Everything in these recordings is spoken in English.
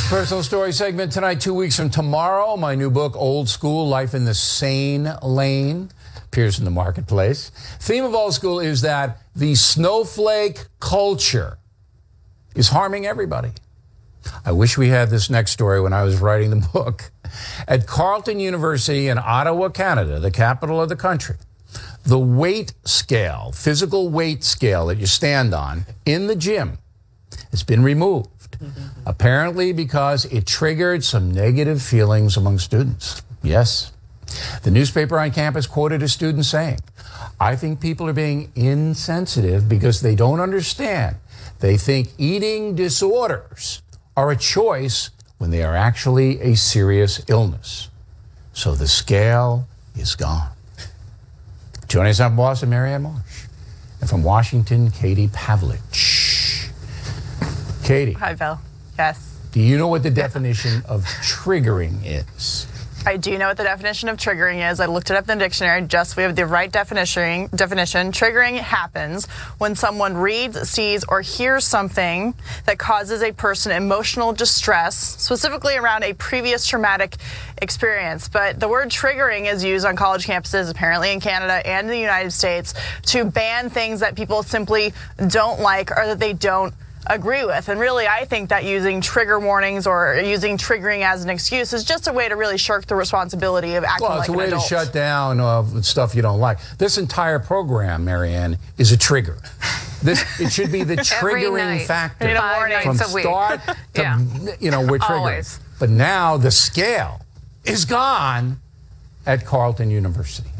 Personal story segment tonight, 2 weeks from tomorrow. My new book, Old School, Life in the Sane Lane, appears in the marketplace. Theme of Old School is that the snowflake culture is harming everybody. I wish we had this next story when I was writing the book. At Carleton University in Ottawa, Canada, the capital of the country, the weight scale, physical weight scale that you stand on in the gym has been removed. Apparently because it triggered some negative feelings among students. Yes. The newspaper on campus quoted a student saying, "I think people are being insensitive because they don't understand. They think eating disorders are a choice when they are actually a serious illness. So the scale is gone." Joining us on Boston, Marianne Marsh. And from Washington, Katie Pavlich. Katie. Hi, Bill. Yes. Do you know what the definition of triggering is? I do know what the definition of triggering is. I looked it up in the dictionary. We have the right definition. Triggering happens when someone reads, sees, or hears something that causes a person emotional distress, specifically around a previous traumatic experience. But the word triggering is used on college campuses, apparently in Canada and in the United States, to ban things that people simply don't like or that they don't agree with. And really, I think that using trigger warnings or using triggering as an excuse is just a way to really shirk the responsibility of acting like an adult. Well, it's a way to shut down stuff you don't like. This entire program, Marianne, is a trigger. It should be the triggering factor. From start to, we're triggering. Always. But now the scale is gone at Carleton University.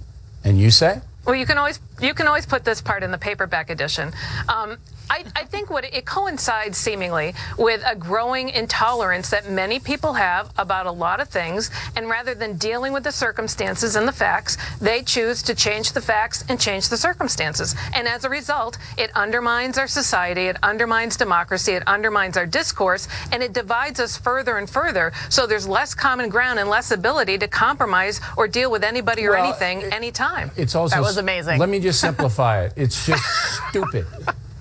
And you say? Well, you can always put this part in the paperback edition. I think it coincides seemingly with a growing intolerance that many people have about a lot of things, and rather than dealing with the circumstances and the facts, they choose to change the facts and change the circumstances. And as a result, it undermines our society, it undermines democracy, it undermines our discourse, and it divides us further and further. So there's less common ground and less ability to compromise or deal with anybody or anything anytime. It's also, that was amazing. Let me just simplify it. It's just stupid.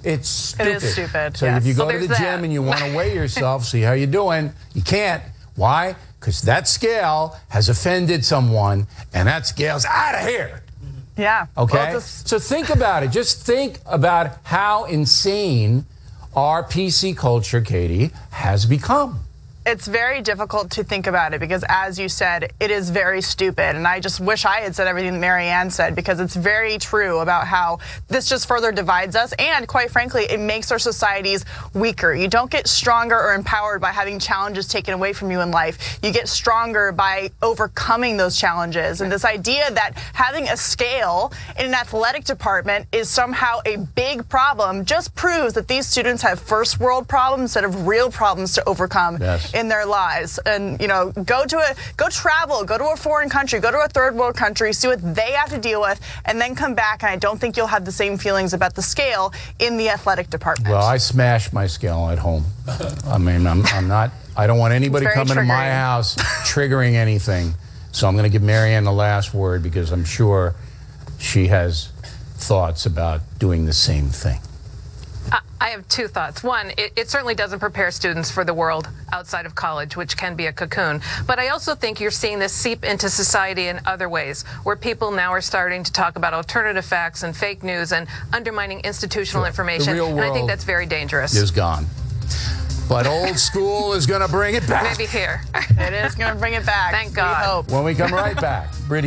It's stupid. It is stupid. So if you go to the gym and you want to weigh yourself, see how you're doing, you can't. Why? Because that scale has offended someone, and that scale's out of here. Yeah. Okay? Well, so think about it. Just think about how insane our PC culture, Katie, has become. It's very difficult to think about it because, as you said, it is very stupid. And I just wish I had said everything that Marianne said, because it's very true about how this just further divides us. And quite frankly, it makes our societies weaker. You don't get stronger or empowered by having challenges taken away from you in life. You get stronger by overcoming those challenges. And this idea that having a scale in an athletic department is somehow a big problem just proves that these students have first world problems instead of real problems to overcome. Yes. In their lives. And go travel, go to a foreign country, go to a third world country, see what they have to deal with, and then come back, and I don't think you'll have the same feelings about the scale in the athletic department. Well, I smash my scale at home. I mean, I don't want anybody coming to my house triggering anything. So I'm going to give Marianne the last word, because I'm sure she has thoughts about doing the same thing. I have two thoughts. One, it certainly doesn't prepare students for the world outside of college, which can be a cocoon. But I also think you're seeing this seep into society in other ways, where people now are starting to talk about alternative facts and fake news and undermining institutional information. The real world, and I think that's very dangerous. Is gone. But Old School is going to bring it back. Maybe here. It is going to bring it back. Thank God. We hope. When we come right back.